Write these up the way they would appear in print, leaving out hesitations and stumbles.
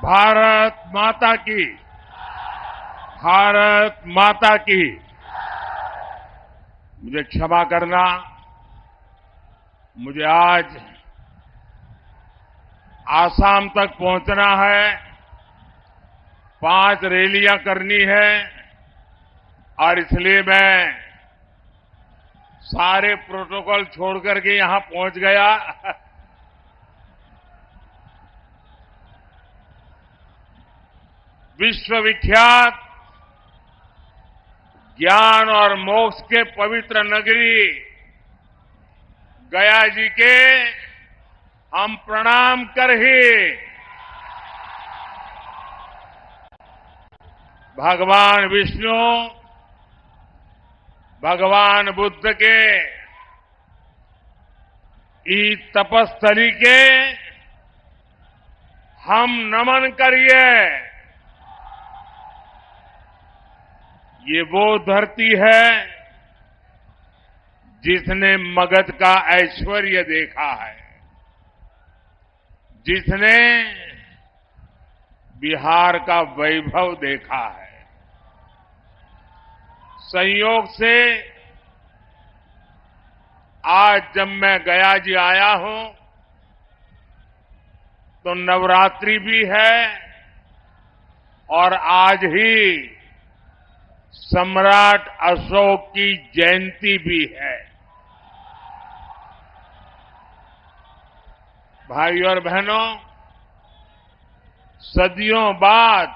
भारत माता की, भारत माता की। मुझे क्षमा करना, मुझे आज आसाम तक पहुंचना है, 5 रैलियां करनी है और इसलिए मैं सारे प्रोटोकॉल छोड़ करके यहां पहुंच गया। विश्वविख्यात ज्ञान और मोक्ष के पवित्र नगरी गया जी के हम प्रणाम कर ही भगवान विष्णु, भगवान बुद्ध के इस तपस्थली के हम नमन करिए। ये वो धरती है जिसने मगध का ऐश्वर्य देखा है, जिसने बिहार का वैभव देखा है। संयोग से आज जब मैं गया जी आया हूं तो नवरात्रि भी है और आज ही सम्राट अशोक की जयंती भी है। भाइयों और बहनों, सदियों बाद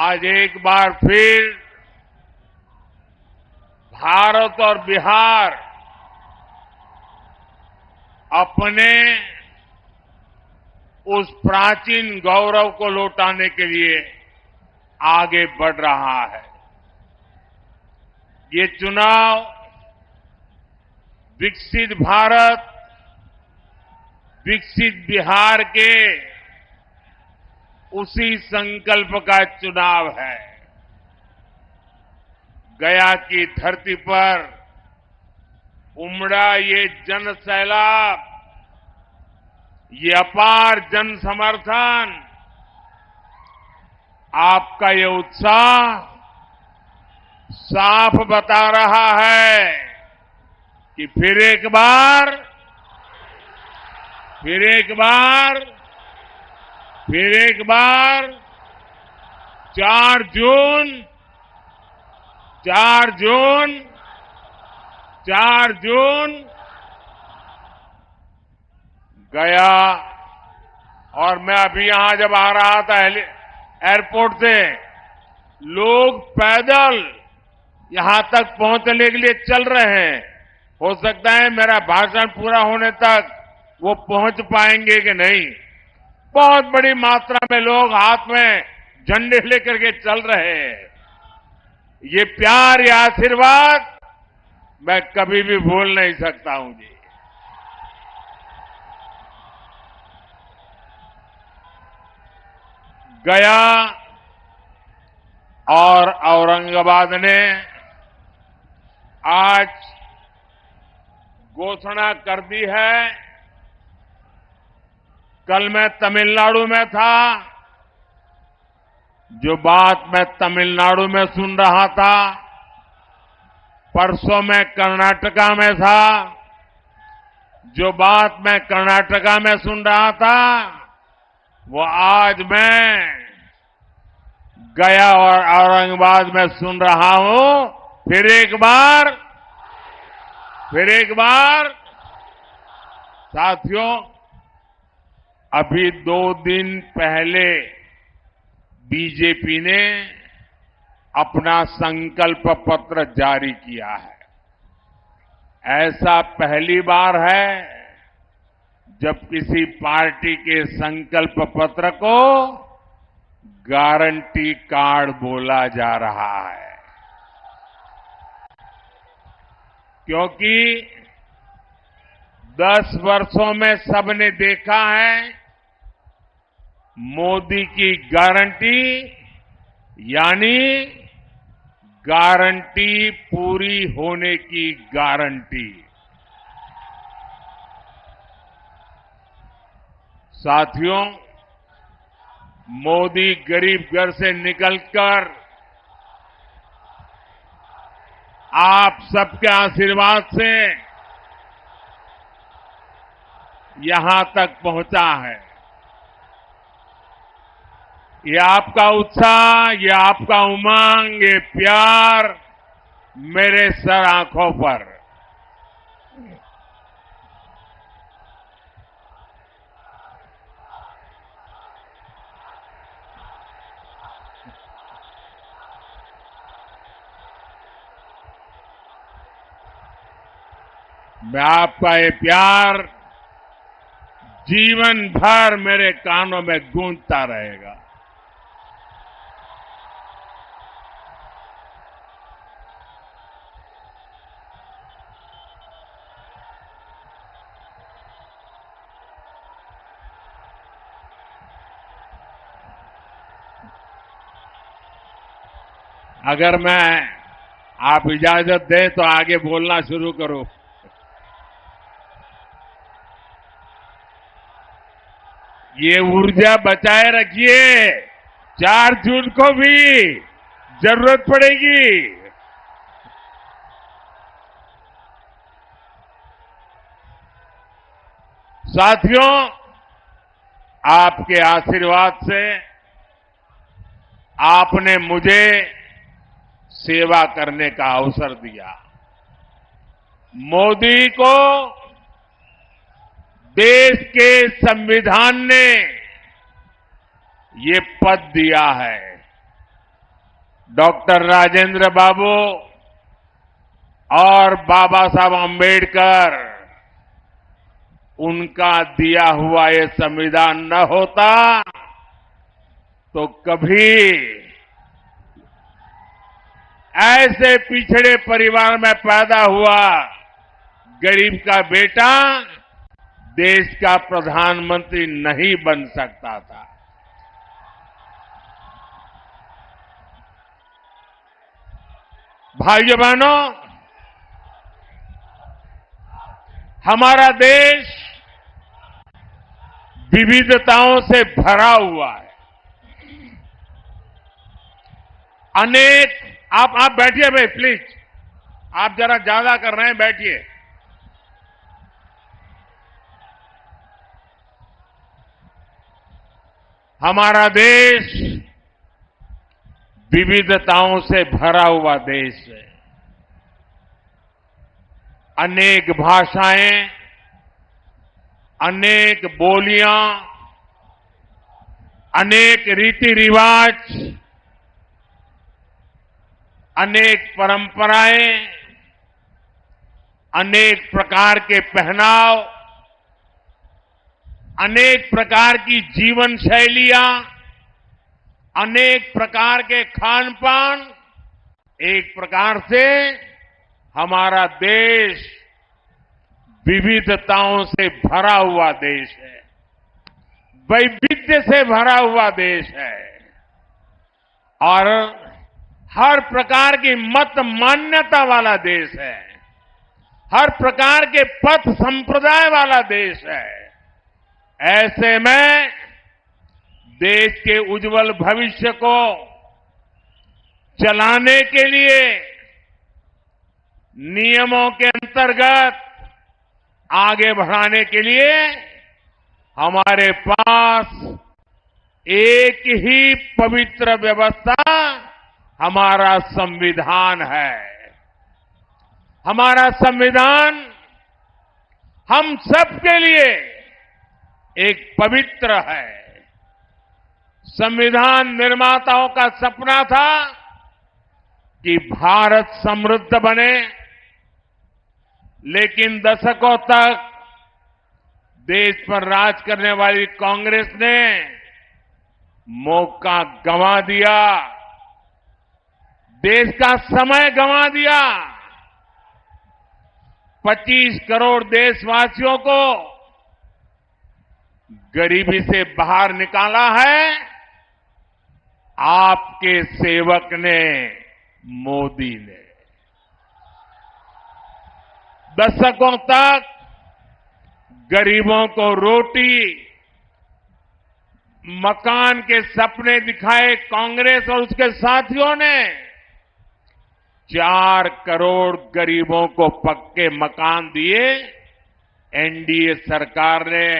आज एक बार फिर भारत और बिहार अपने उस प्राचीन गौरव को लौटाने के लिए आगे बढ़ रहा है। ये चुनाव विकसित भारत, विकसित बिहार के उसी संकल्प का चुनाव है। गया की धरती पर उमड़ा ये जन सैलाब, ये अपार जन समर्थन, आपका ये उत्साह साफ बता रहा है कि फिर एक बार 4 जून गया। और मैं अभी यहां जब आ रहा था एयरपोर्ट से, लोग पैदल यहां तक पहुंचने के लिए चल रहे हैं। हो सकता है मेरा भाषण पूरा होने तक वो पहुंच पाएंगे कि नहीं। बहुत बड़ी मात्रा में लोग हाथ में झंडे लेकर के चल रहे हैं। ये प्यार, ये आशीर्वाद मैं कभी भी भूल नहीं सकता हूं जी। गया और औरंगाबाद ने आज घोषणा कर दी है। कल मैं तमिलनाडु में था, जो बात मैं तमिलनाडु में सुन रहा था, परसों मैं कर्नाटका में था, जो बात मैं कर्नाटका में सुन रहा था, वो आज मैं गया और औरंगाबाद में सुन रहा हूं। फिर एक बार साथियों, अभी 2 दिन पहले बीजेपी ने अपना संकल्प पत्र जारी किया है। ऐसा पहली बार है जब किसी पार्टी के संकल्प पत्र को गारंटी कार्ड बोला जा रहा है, क्योंकि 10 वर्षों में सबने देखा है मोदी की गारंटी यानी गारंटी पूरी होने की गारंटी। साथियों, मोदी गरीब घर से निकलकर आप सबके आशीर्वाद से यहां तक पहुंचा है। ये आपका उत्साह, ये आपका उमंग, ये प्यार मेरे सर आंखों पर। मैं आपका ये प्यार जीवन भर मेरे कानों में गूंजता रहेगा। अगर आप इजाजत दें तो आगे बोलना शुरू करूं। ये ऊर्जा बचाए रखिए, 4 जून को भी जरूरत पड़ेगी। साथियों, आपके आशीर्वाद से आपने मुझे सेवा करने का अवसर दिया। मोदी को देश के संविधान ने ये पद दिया है। डॉक्टर राजेंद्र बाबू और बाबा साहब अंबेडकर, उनका दिया हुआ ये संविधान न होता तो कभी ऐसे पिछड़े परिवार में पैदा हुआ गरीब का बेटा देश का प्रधानमंत्री नहीं बन सकता था। भाइयों बहनों, हमारा देश विविधताओं से भरा हुआ है। अनेक आप बैठिए भाई, प्लीज। आप जरा ज्यादा कर रहे हैं, बैठिए। हमारा देश विविधताओं से भरा हुआ देश है। अनेक भाषाएं, अनेक बोलियां, अनेक रीति रिवाज, अनेक परंपराएं, अनेक प्रकार के पहनाव, अनेक प्रकार की जीवन शैलियां, अनेक प्रकार के खान पान, एक प्रकार से हमारा देश विविधताओं से भरा हुआ देश है, वैविध्य से भरा हुआ देश है और हर प्रकार की मत मान्यता वाला देश है, हर प्रकार के पथ संप्रदाय वाला देश है। ऐसे में देश के उज्जवल भविष्य को चलाने के लिए नियमों के अंतर्गत आगे बढ़ाने के लिए हमारे पास एक ही पवित्र व्यवस्था, हमारा संविधान है। हमारा संविधान हम सबके लिए एक पवित्र है। संविधान निर्माताओं का सपना था कि भारत समृद्ध बने, लेकिन दशकों तक देश पर राज करने वाली कांग्रेस ने मौका गंवा दिया, देश का समय गंवा दिया। 25 करोड़ देशवासियों को गरीबी से बाहर निकाला है आपके सेवक ने, मोदी ने। दशकों तक गरीबों को रोटी, मकान के सपने दिखाए कांग्रेस और उसके साथियों ने 4 करोड़ गरीबों को पक्के मकान दिए एनडीए सरकार ने।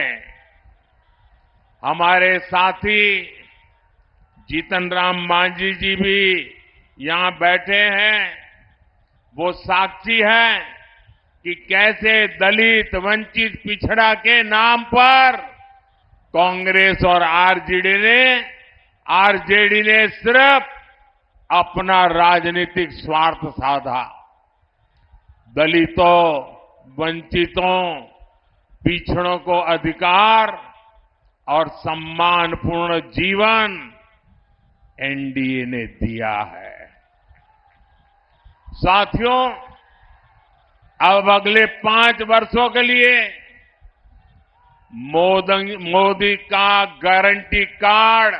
हमारे साथी जीतन राम मांझी जी भी यहां बैठे हैं। वो साक्षी हैं कि कैसे दलित, वंचित, पिछड़ा के नाम पर कांग्रेस और आरजेडी ने सिर्फ अपना राजनीतिक स्वार्थ साधा। दलितों, वंचितों, पिछड़ों को अधिकार और सम्मानपूर्ण जीवन एनडीए ने दिया है। साथियों, अब अगले 5 वर्षों के लिए मोदी का गारंटी कार्ड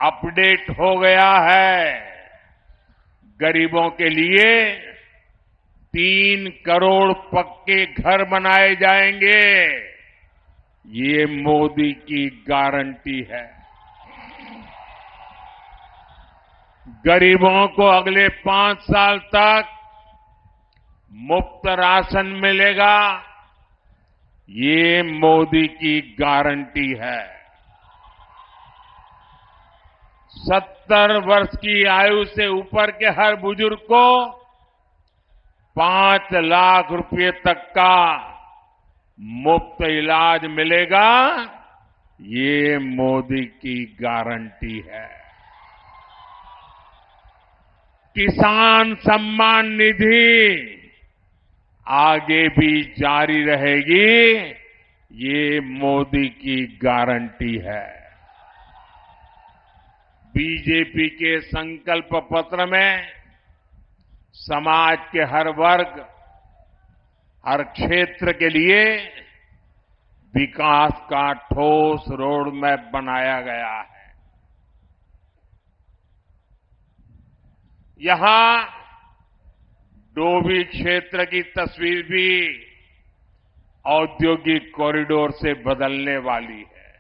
अपडेट हो गया है। गरीबों के लिए 3 करोड़ पक्के घर बनाए जाएंगे। ये मोदी की गारंटी है। गरीबों को अगले 5 साल तक मुफ्त राशन मिलेगा। ये मोदी की गारंटी है। 70 वर्ष की आयु से ऊपर के हर बुजुर्ग को 5 लाख रुपए तक का मुफ्त इलाज मिलेगा। ये मोदी की गारंटी है। किसान सम्मान निधि आगे भी जारी रहेगी। ये मोदी की गारंटी है। बीजेपी के संकल्प पत्र में समाज के हर वर्ग, हर क्षेत्र के लिए विकास का ठोस रोड मैप बनाया गया है। यहां डोभी क्षेत्र की तस्वीर भी औद्योगिक कॉरिडोर से बदलने वाली है।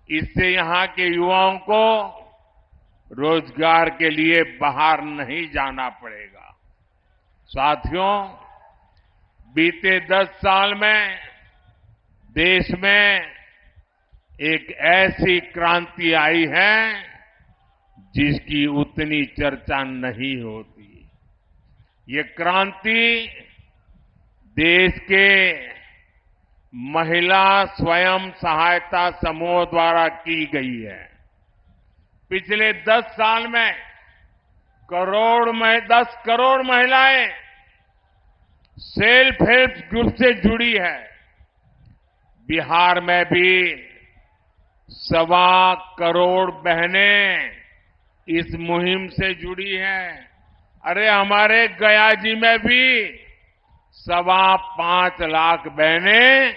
इससे यहां के युवाओं को रोजगार के लिए बाहर नहीं जाना पड़ेगा। साथियों, बीते 10 साल में देश में एक ऐसी क्रांति आई है जिसकी उतनी चर्चा नहीं होती। ये क्रांति देश के महिला स्वयं सहायता समूह द्वारा की गई है। पिछले 10 साल में 10 करोड़ महिलाएं सेल्फ हेल्प ग्रुप से जुड़ी है। बिहार में भी 1.25 करोड़ बहनें इस मुहिम से जुड़ी हैं। अरे हमारे गया जी में भी 5.25 लाख बहनें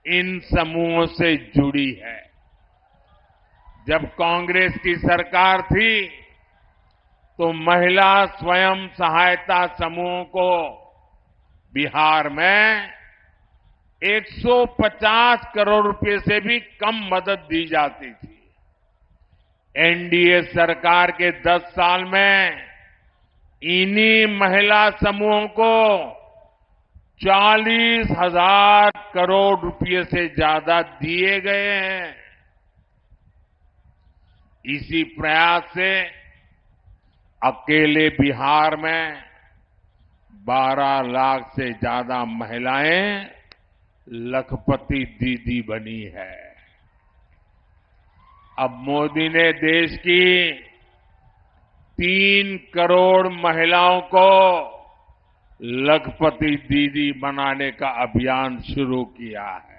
इन समूहों से जुड़ी है। जब कांग्रेस की सरकार थी तो महिला स्वयं सहायता समूहों को बिहार में 150 करोड़ रुपए से भी कम मदद दी जाती थी। एनडीए सरकार के 10 साल में इन्हीं महिला समूहों को 40,000 करोड़ रुपए से ज्यादा दिए गए हैं। इसी प्रयास से अकेले बिहार में 12 लाख से ज्यादा महिलाएं लखपति दीदी बनी है। अब मोदी ने देश की 3 करोड़ महिलाओं को लखपति दीदी बनाने का अभियान शुरू किया है।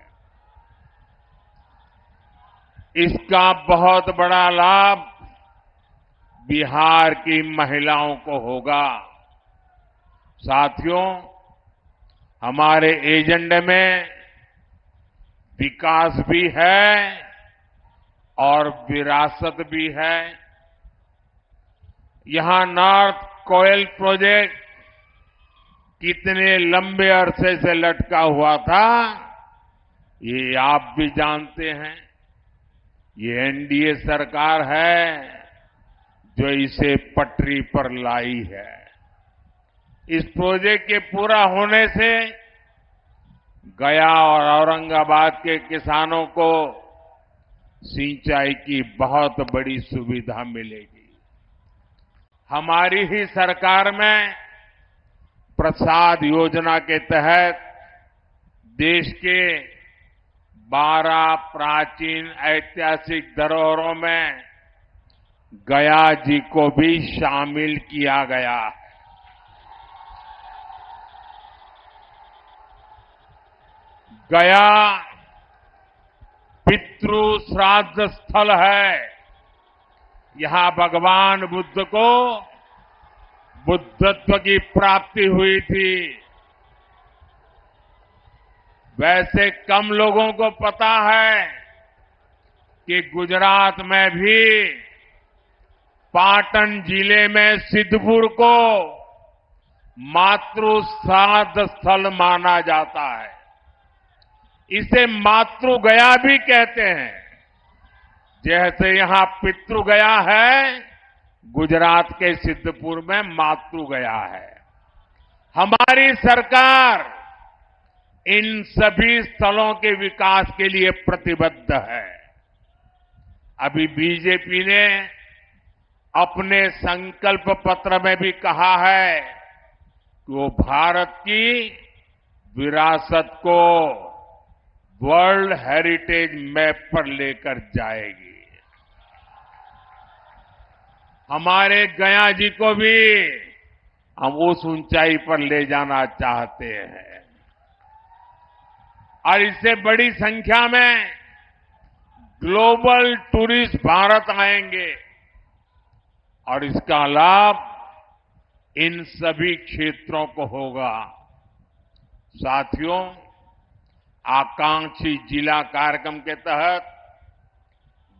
इसका बहुत बड़ा लाभ बिहार की महिलाओं को होगा। साथियों, हमारे एजेंडे में विकास भी है और विरासत भी है। यहां नॉर्थ कोयल प्रोजेक्ट कितने लंबे अरसे से लटका हुआ था, ये आप भी जानते हैं। ये एनडीए सरकार है जो इसे पटरी पर लाई है। इस प्रोजेक्ट के पूरा होने से गया और औरंगाबाद के किसानों को सिंचाई की बहुत बड़ी सुविधा मिलेगी। हमारी ही सरकार में प्रसाद योजना के तहत देश के 12 प्राचीन ऐतिहासिक धरोहरों में गया जी को भी शामिल किया गया है। गया पितृ श्राद्ध स्थल है। यहां भगवान बुद्ध को बुद्धत्व की प्राप्ति हुई थी। वैसे कम लोगों को पता है कि गुजरात में भी पाटन जिले में सिद्धपुर को मातृ श्राद्ध स्थल माना जाता है। इसे मातृ गया भी कहते हैं। जैसे यहां पितृ गया है, गुजरात के सिद्धपुर में मातृ गया है। हमारी सरकार इन सभी स्थलों के विकास के लिए प्रतिबद्ध है। अभी बीजेपी ने अपने संकल्प पत्र में भी कहा है कि वो भारत की विरासत को वर्ल्ड हेरिटेज मैप पर लेकर जाएगी। हमारे गया जी को भी हम उस ऊंचाई पर ले जाना चाहते हैं और इससे बड़ी संख्या में ग्लोबल टूरिस्ट भारत आएंगे और इसका लाभ इन सभी क्षेत्रों को होगा। साथियों, आकांक्षी जिला कार्यक्रम के तहत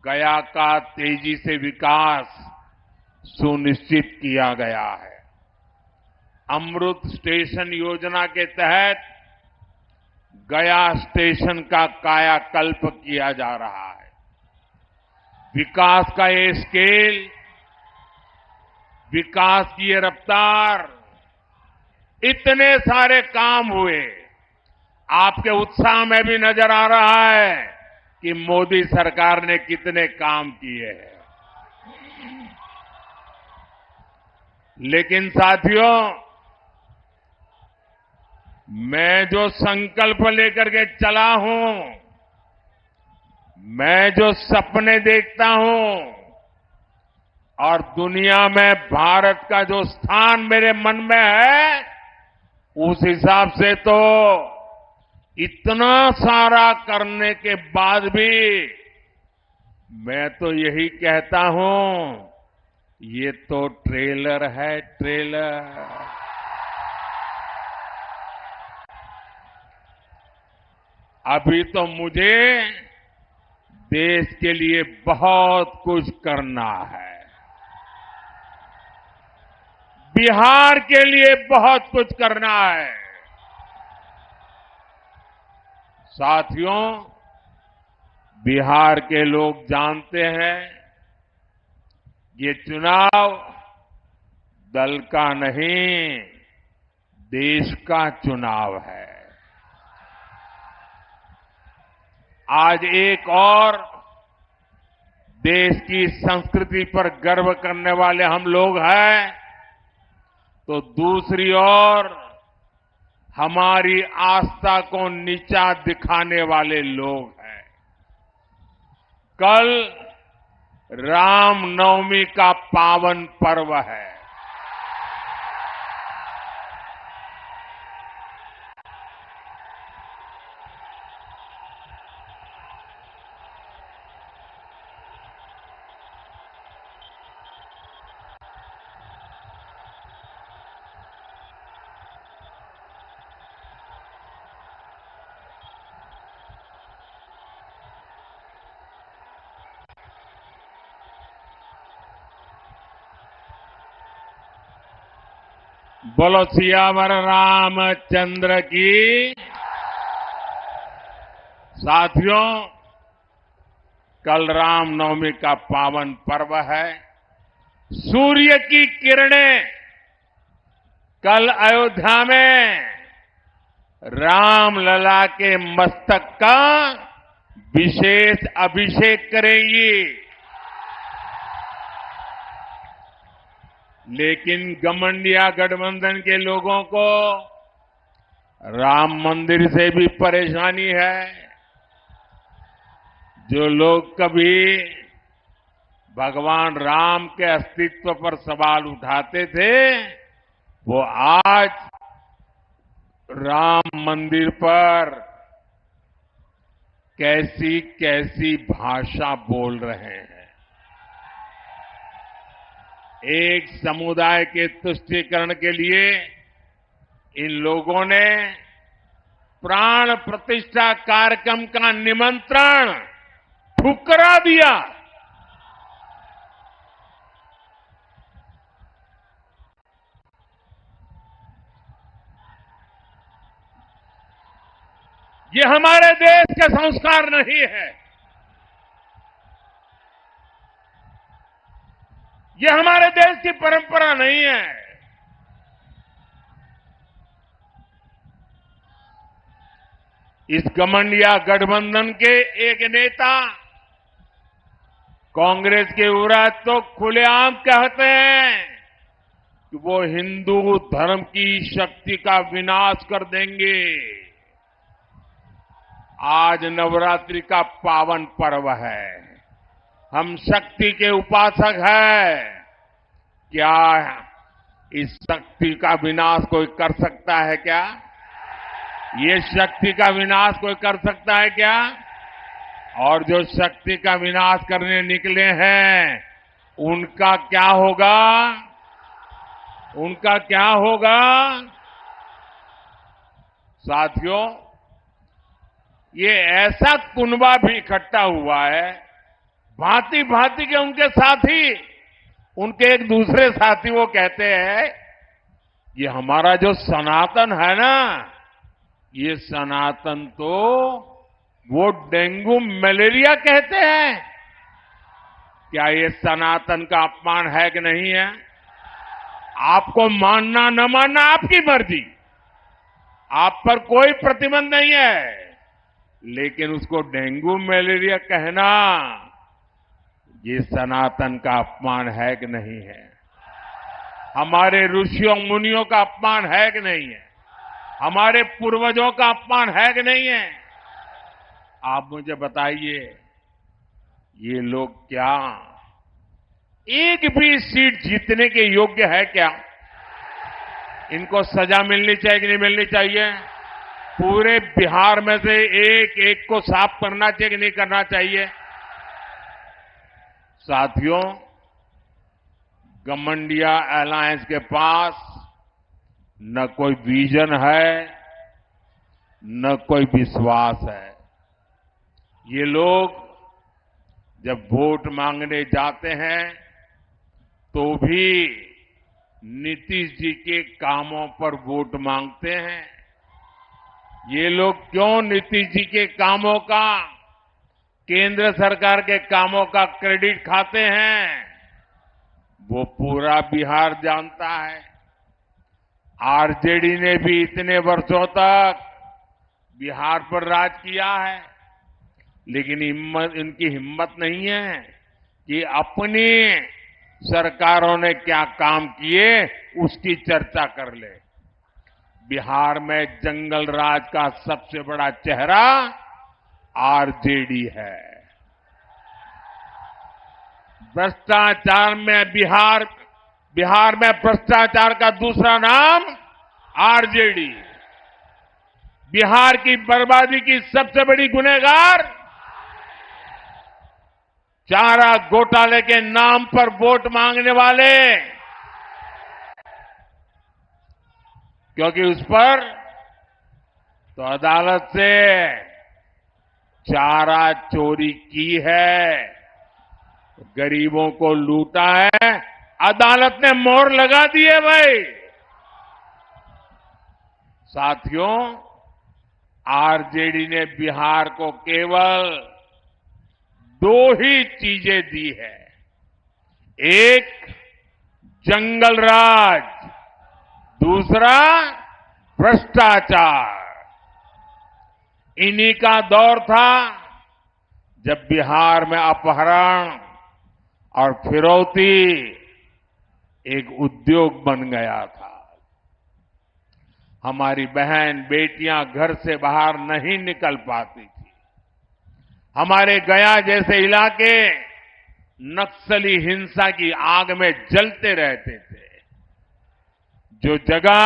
गया का तेजी से विकास सुनिश्चित किया गया है। अमृत स्टेशन योजना के तहत गया स्टेशन का कायाकल्प किया जा रहा है। विकास का ये स्केल, विकास की ये रफ्तार, इतने सारे काम हुए, आपके उत्साह में भी नजर आ रहा है कि मोदी सरकार ने कितने काम किए हैं। लेकिन साथियों, मैं जो संकल्प लेकर के चला हूं, मैं जो सपने देखता हूं और दुनिया में भारत का जो स्थान मेरे मन में है, उस हिसाब से तो इतना सारा करने के बाद भी मैं तो यही कहता हूं, ये तो ट्रेलर है, ट्रेलर। अभी तो मुझे देश के लिए बहुत कुछ करना है। बिहार के लिए बहुत कुछ करना है। साथियों, बिहार के लोग जानते हैं, ये चुनाव दल का नहीं, देश का चुनाव है। आज एक और देश की संस्कृति पर गर्व करने वाले हम लोग हैं, तो दूसरी ओर हमारी आस्था को नीचा दिखाने वाले लोग हैं। कल रामनवमी का पावन पर्व है। बोलो सियावर रामचंद्र की। साथियों, कल रामनवमी का पावन पर्व है। सूर्य की किरणें कल अयोध्या में रामलला के मस्तक का विशेष अभिषेक करेंगी। लेकिन गठबंधन गठबंधन के लोगों को राम मंदिर से भी परेशानी है। जो लोग कभी भगवान राम के अस्तित्व पर सवाल उठाते थे, वो आज राम मंदिर पर कैसी कैसी भाषा बोल रहे हैं। एक समुदाय के तुष्टीकरण के लिए इन लोगों ने प्राण प्रतिष्ठा कार्यक्रम का निमंत्रण ठुकरा दिया। ये हमारे देश के संस्कार नहीं है। ये हमारे देश की परंपरा नहीं है। इस गठबंधन गठबंधन के एक नेता कांग्रेस के विरोध तो खुलेआम कहते हैं कि वो हिंदू धर्म की शक्ति का विनाश कर देंगे। आज नवरात्रि का पावन पर्व है। हम शक्ति के उपासक हैं। क्या इस शक्ति का विनाश कोई कर सकता है क्या? ये शक्ति का विनाश कोई कर सकता है क्या? और जो शक्ति का विनाश करने निकले हैं, उनका क्या होगा? उनका क्या होगा? साथियों, ये ऐसा कुनबा भी इकट्ठा हुआ है, भांति भांति के उनके साथी, उनके एक दूसरे साथी वो कहते हैं ये हमारा जो सनातन है ना, ये सनातन तो वो डेंगू मलेरिया कहते हैं। क्या ये सनातन का अपमान है कि नहीं है? आपको मानना न मानना आपकी मर्जी, आप पर कोई प्रतिबंध नहीं है, लेकिन उसको डेंगू मलेरिया कहना ये सनातन का अपमान है कि नहीं है? हमारे ऋषियों मुनियों का अपमान है कि नहीं है? हमारे पूर्वजों का अपमान है कि नहीं है? आप मुझे बताइए, ये लोग क्या एक भी सीट जीतने के योग्य है क्या? इनको सजा मिलनी चाहिए कि नहीं मिलनी चाहिए? पूरे बिहार में से एक एक को साफ करना चाहिए कि नहीं करना चाहिए? साथियों, गठबंधन अलायंस के पास न कोई विजन है, न कोई विश्वास है। ये लोग जब वोट मांगने जाते हैं तो भी नीतीश जी के कामों पर वोट मांगते हैं। ये लोग क्यों नीतीश जी के कामों का, केंद्र सरकार के कामों का क्रेडिट खाते हैं? वो पूरा बिहार जानता है। आरजेडी ने भी इतने वर्षों तक बिहार पर राज किया है, लेकिन इनकी हिम्मत नहीं है कि अपनी सरकारों ने क्या काम किए उसकी चर्चा कर ले। बिहार में जंगल राज का सबसे बड़ा चेहरा आरजेडी है। भ्रष्टाचार में बिहार में भ्रष्टाचार का दूसरा नाम आरजेडी। बिहार की बर्बादी की सबसे बड़ी गुनहगार चारा घोटाले के नाम पर वोट मांगने वाले, क्योंकि उस पर तो अदालत से चारा चोरी की है, गरीबों को लूटा है, अदालत ने मोहर लगा दी है भाई। साथियों, आरजेडी ने बिहार को केवल दो ही चीजें दी है। एक जंगल राज, दूसरा भ्रष्टाचार। इन्हीं का दौर था जब बिहार में अपहरण और फिरौती एक उद्योग बन गया था। हमारी बहन बेटियां घर से बाहर नहीं निकल पाती थी। हमारे गया जैसे इलाके नक्सली हिंसा की आग में जलते रहते थे। जो जगह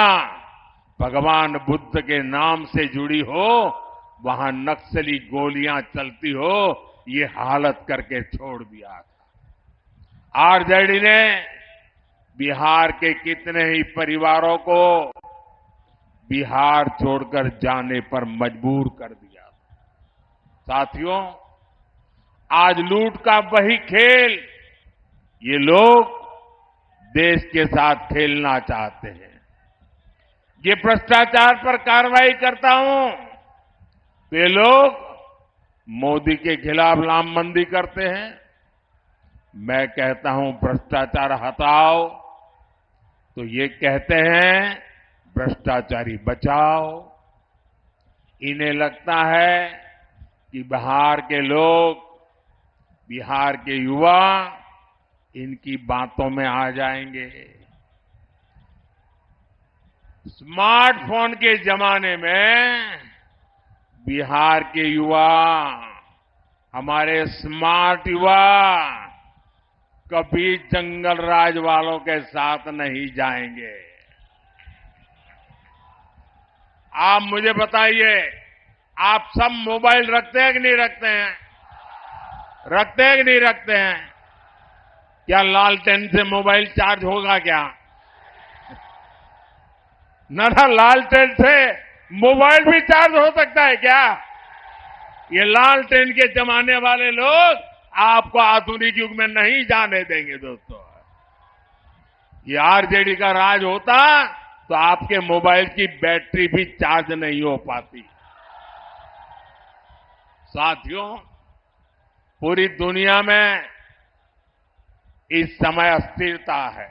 भगवान बुद्ध के नाम से जुड़ी हो, वहां नक्सली गोलियां चलती हो, ये हालत करके छोड़ दिया था। आरजेडी ने बिहार के कितने ही परिवारों को बिहार छोड़कर जाने पर मजबूर कर दिया। साथियों, आज लूट का वही खेल ये लोग देश के साथ खेलना चाहते हैं। ये भ्रष्टाचार पर कार्रवाई करता हूं तो ये लोग मोदी के खिलाफ लामबंदी करते हैं। मैं कहता हूं भ्रष्टाचार हटाओ तो ये कहते हैं भ्रष्टाचारी बचाओ। इन्हें लगता है कि बिहार के लोग, बिहार के युवा इनकी बातों में आ जाएंगे। स्मार्टफोन के जमाने में बिहार के युवा, हमारे स्मार्ट युवा कभी जंगल राज वालों के साथ नहीं जाएंगे। आप मुझे बताइए, आप सब मोबाइल रखते हैं कि नहीं रखते हैं? रखते हैं कि नहीं रखते हैं? क्या लालटेन से मोबाइल चार्ज होगा क्या? ना लालटेन से मोबाइल भी चार्ज हो सकता है क्या? ये लालटेन के जमाने वाले लोग आपको आधुनिक युग में नहीं जाने देंगे दोस्तों। ये आरजेडी का राज होता तो आपके मोबाइल की बैटरी भी चार्ज नहीं हो पाती। साथियों, पूरी दुनिया में इस समय अस्थिरता है।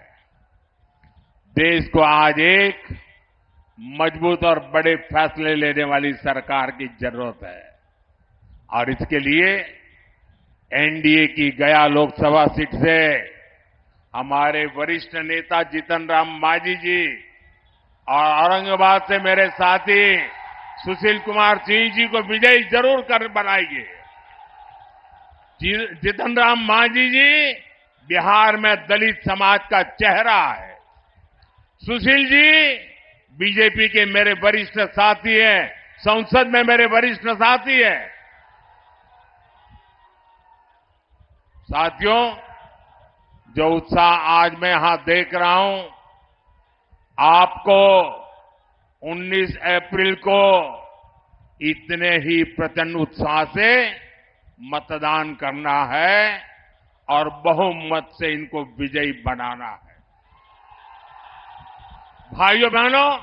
देश को आज एक मजबूत और बड़े फैसले लेने वाली सरकार की जरूरत है और इसके लिए एनडीए की गया लोकसभा सीट से हमारे वरिष्ठ नेता जीतन राम मांझी जी और औरंगाबाद से मेरे साथी सुशील कुमार सिंह जी को विजयी जरूर कर बनाएंगे। जीतन राम मांझी जी बिहार में दलित समाज का चेहरा है। सुशील जी बीजेपी के मेरे वरिष्ठ साथी हैं, संसद में मेरे वरिष्ठ साथी हैं। साथियों, जो उत्साह आज मैं यहां देख रहा हूं, आपको 19 अप्रैल को इतने ही प्रचंड उत्साह से मतदान करना है और बहुमत से इनको विजयी बनाना है। भाइयों बहनों,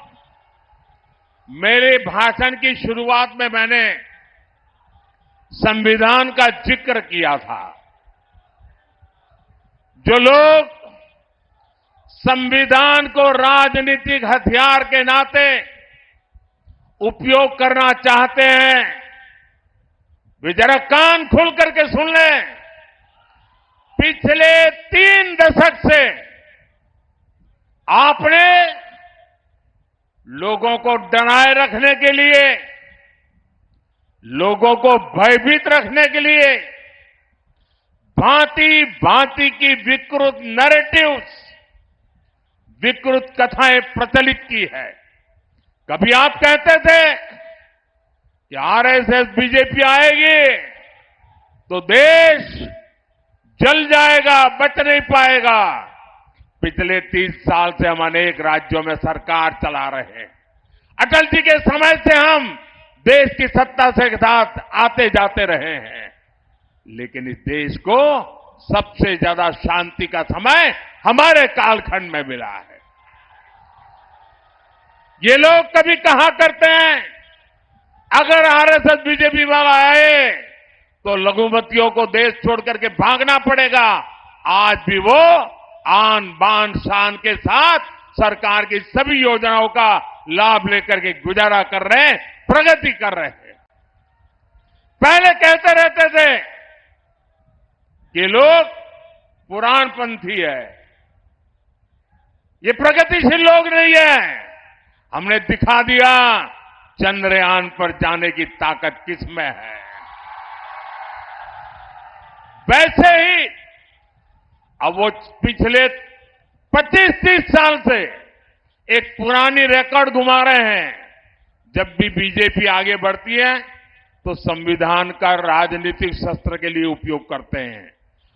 मेरे भाषण की शुरुआत में मैंने संविधान का जिक्र किया था। जो लोग संविधान को राजनीतिक हथियार के नाते उपयोग करना चाहते हैं, वे जरा कान खोल करके सुन लें। पिछले 3 दशक से आपने लोगों को डराए रखने के लिए, लोगों को भयभीत रखने के लिए भांति भांति की विकृत नैरेटिव्स, विकृत कथाएं प्रचलित की है। कभी आप कहते थे कि आरएसएस बीजेपी आएगी तो देश जल जाएगा, बच नहीं पाएगा। पिछले 30 साल से हम अनेक राज्यों में सरकार चला रहे हैं। अटल जी के समय से हम देश की सत्ता से साथ आते जाते रहे हैं, लेकिन इस देश को सबसे ज्यादा शांति का समय हमारे कालखंड में मिला है। ये लोग कभी कहा करते हैं, अगर आरएसएस बीजेपी वाला आए तो लघुमतियों को देश छोड़ करके भागना पड़ेगा। आज भी वो आन बान शान के साथ सरकार की सभी योजनाओं का लाभ लेकर के गुजारा कर रहे हैं, प्रगति कर रहे हैं। पहले कहते रहते थे कि लोग पुराणपंथी है, ये प्रगतिशील लोग नहीं है। हमने दिखा दिया चंद्रयान पर जाने की ताकत किसमें है। वैसे ही अब वो पिछले 25-30 साल से एक पुरानी रिकॉर्ड घुमा रहे हैं। जब भी बीजेपी आगे बढ़ती है तो संविधान का राजनीतिक शस्त्र के लिए उपयोग करते हैं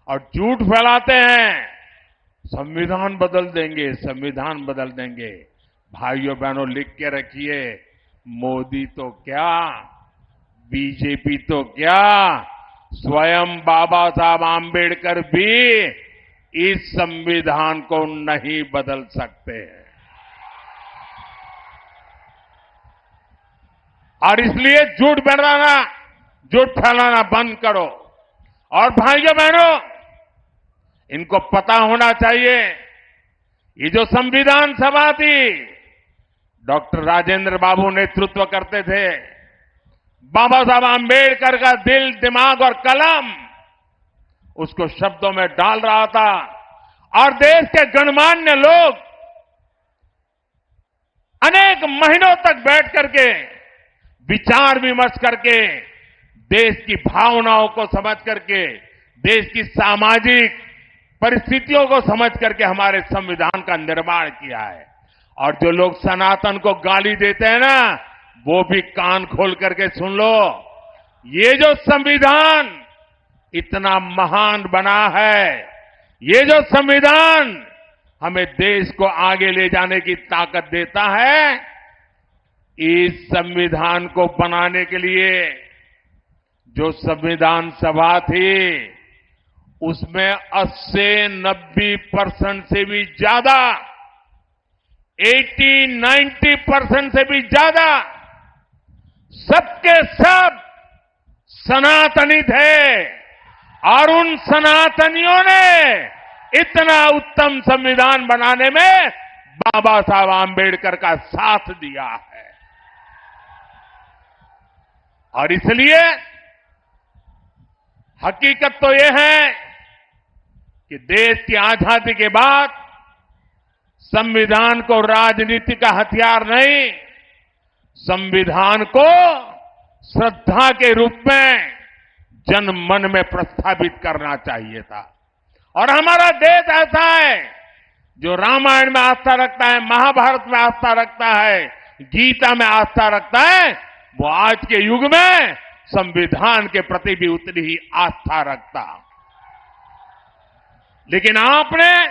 और झूठ फैलाते हैं, संविधान बदल देंगे, संविधान बदल देंगे। भाइयों बहनों, लिख के रखिए, मोदी तो क्या, बीजेपी तो क्या, स्वयं बाबा साहब आंबेडकर भी इस संविधान को नहीं बदल सकते हैं। और इसलिए झूठ फैलाना बंद करो। और भाइयों बहनों, इनको पता होना चाहिए, ये जो संविधान सभा थी, डॉक्टर राजेंद्र बाबू नेतृत्व करते थे। बाबा साहब आंबेडकर का दिल, दिमाग और कलम उसको शब्दों में डाल रहा था और देश के गणमान्य लोग अनेक महीनों तक बैठ करके विचार विमर्श करके देश की भावनाओं को समझ करके, देश की सामाजिक परिस्थितियों को समझ करके हमारे संविधान का निर्माण किया है। और जो लोग सनातन को गाली देते हैं ना, वो भी कान खोल करके सुन लो। ये जो संविधान इतना महान बना है, ये जो संविधान हमें देश को आगे ले जाने की ताकत देता है, इस संविधान को बनाने के लिए जो संविधान सभा थी, उसमें 80-90% से भी ज्यादा, 80-90% से भी ज्यादा सबके सब सनातनी थे। और उन सनातनियों ने इतना उत्तम संविधान बनाने में बाबा साहब आंबेडकर का साथ दिया है। और इसलिए हकीकत तो यह है कि देश की आजादी के बाद संविधान को राजनीति का हथियार नहीं, संविधान को श्रद्धा के रूप में जन मन में प्रस्थापित करना चाहिए था। और हमारा देश ऐसा है जो रामायण में आस्था रखता है, महाभारत में आस्था रखता है, गीता में आस्था रखता है, वो आज के युग में संविधान के प्रति भी उतनी ही आस्था रखता। लेकिन आपने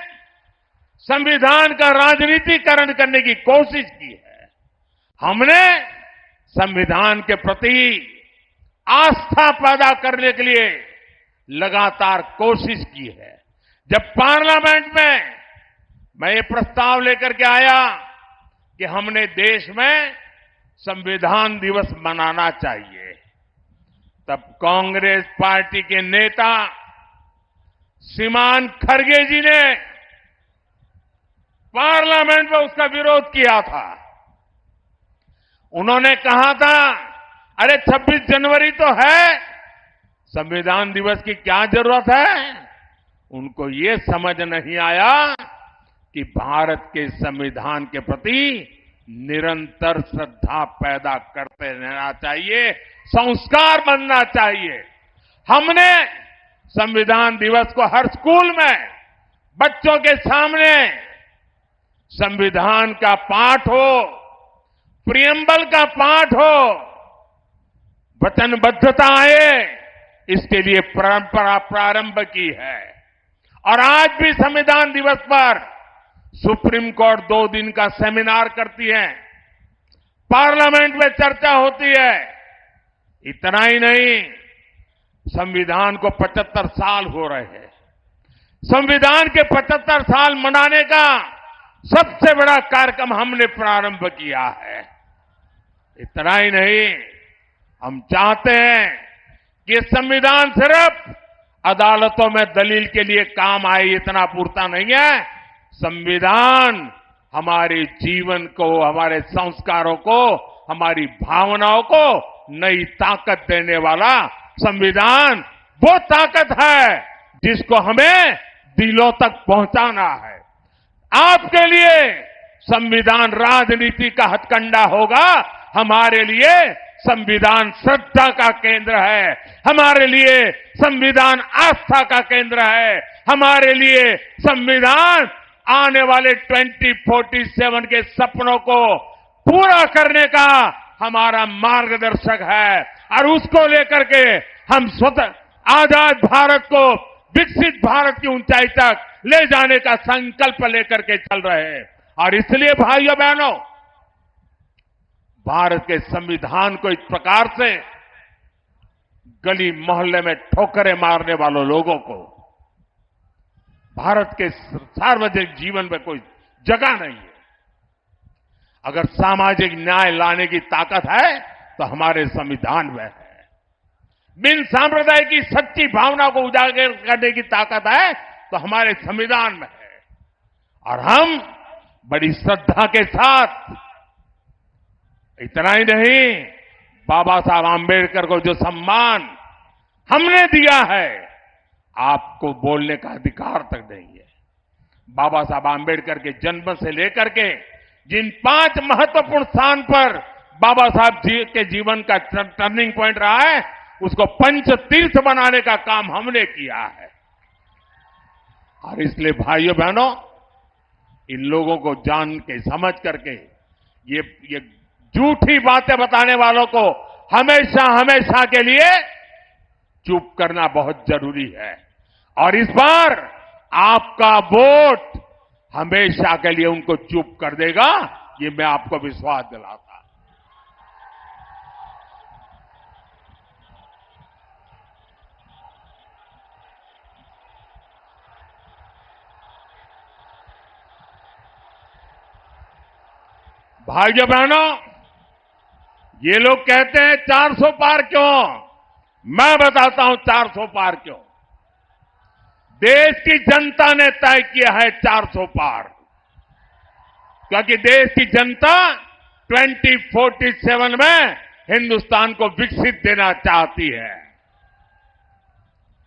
संविधान का राजनीतिकरण करने की कोशिश की है। हमने संविधान के प्रति आस्था पैदा करने के लिए लगातार कोशिश की है। जब पार्लियामेंट में मैं ये प्रस्ताव लेकर के आया कि हमने देश में संविधान दिवस मनाना चाहिए, तब कांग्रेस पार्टी के नेता श्रीमान खड़गे जी ने पार्लियामेंट में उसका विरोध किया था। उन्होंने कहा था, अरे 26 जनवरी तो है, संविधान दिवस की क्या जरूरत है। उनको ये समझ नहीं आया कि भारत के संविधान के प्रति निरंतर श्रद्धा पैदा करते रहना चाहिए, संस्कार बनना चाहिए। हमने संविधान दिवस को हर स्कूल में बच्चों के सामने संविधान का पाठ हो, प्रियम्बल का पाठ हो, वचनबद्धता आए, इसके लिए परंपरा प्रारंभ की है। और आज भी संविधान दिवस पर सुप्रीम कोर्ट 2 दिन का सेमिनार करती है, पार्लियामेंट में चर्चा होती है। इतना ही नहीं, संविधान को 75 साल हो रहे हैं। संविधान के 75 साल मनाने का सबसे बड़ा कार्यक्रम हमने प्रारंभ किया है। इतना ही नहीं, हम चाहते हैं कि संविधान सिर्फ अदालतों में दलील के लिए काम आए इतना पूरता नहीं है। संविधान हमारे जीवन को, हमारे संस्कारों को, हमारी भावनाओं को नई ताकत देने वाला संविधान वो ताकत है जिसको हमें दिलों तक पहुंचाना है। आपके लिए संविधान राजनीति का हथकंडा होगा, हमारे लिए संविधान श्रद्धा का केंद्र है, हमारे लिए संविधान आस्था का केंद्र है, हमारे लिए संविधान आने वाले 2047 के सपनों को पूरा करने का हमारा मार्गदर्शक है। और उसको लेकर के हम स्वतः आजाद भारत को विकसित भारत की ऊंचाई तक ले जाने का संकल्प लेकर के चल रहे हैं। और इसलिए भाइयों बहनों, भारत के संविधान को इस प्रकार से गली मोहल्ले में ठोकरें मारने वालों लोगों को भारत के सार्वजनिक जीवन में कोई जगह नहीं है। अगर सामाजिक न्याय लाने की ताकत है तो हमारे संविधान में है। बिन सांप्रदाय की सच्ची भावना को उजागर करने की ताकत है तो हमारे संविधान में है। और हम बड़ी श्रद्धा के साथ, इतना ही नहीं, बाबा साहब आंबेडकर को जो सम्मान हमने दिया है, आपको बोलने का अधिकार तक नहीं है। बाबा साहब आंबेडकर के जन्म से लेकर के जिन 5 महत्वपूर्ण स्थान पर बाबा साहब जी के जीवन का टर्निंग पॉइंट रहा है, उसको पंच तीर्थ बनाने का काम हमने किया है। और इसलिए भाइयों बहनों, इन लोगों को जान के समझ करके ये झूठी बातें बताने वालों को हमेशा हमेशा के लिए चुप करना बहुत जरूरी है। और इस बार आपका वोट हमेशा के लिए उनको चुप कर देगा, ये मैं आपको विश्वास दिलाता। भाइयों बहनों, ये लोग कहते हैं 400 पार क्यों? मैं बताता हूं 400 पार क्यों। देश की जनता ने तय किया है 400 पार, क्योंकि देश की जनता 2047 में हिंदुस्तान को विकसित देना चाहती है।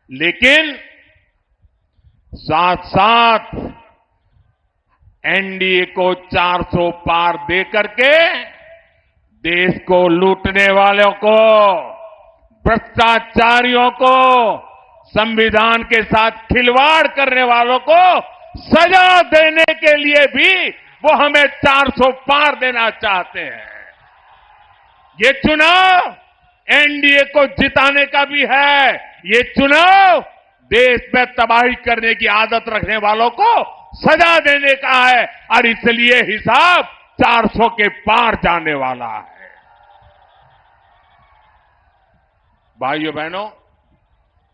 लेकिन साथ साथ एनडीए को 400 पार दे करके देश को लूटने वालों को, भ्रष्टाचारियों को, संविधान के साथ खिलवाड़ करने वालों को सजा देने के लिए भी वो हमें 400 पार देना चाहते हैं। ये चुनाव एनडीए को जिताने का भी है। ये चुनाव देश में तबाही करने की आदत रखने वालों को सजा देने का है। और इसलिए हिसाब 400 के पार जाने वाला है। भाइयों बहनों,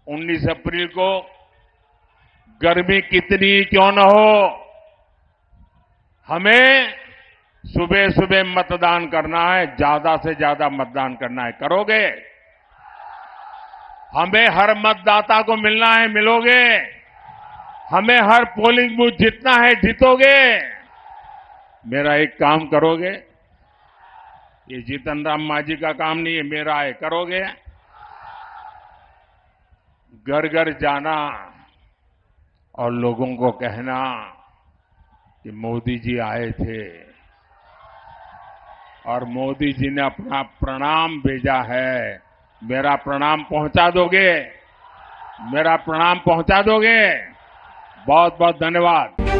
19 अप्रैल को गर्मी कितनी क्यों न हो, हमें सुबह सुबह मतदान करना है, ज्यादा से ज्यादा मतदान करना है। करोगे? हमें हर मतदाता को मिलना है, मिलोगे? हमें हर पोलिंग बूथ जीतना है, जीतोगे? मेरा एक काम करोगे? ये जीतन राम मांझी का काम नहीं है, मेरा है। करोगे? घर घर जाना और लोगों को कहना कि मोदी जी आए थे और मोदी जी ने अपना प्रणाम भेजा है। मेरा प्रणाम पहुंचा दोगे? मेरा प्रणाम पहुंचा दोगे? बहुत बहुत धन्यवाद।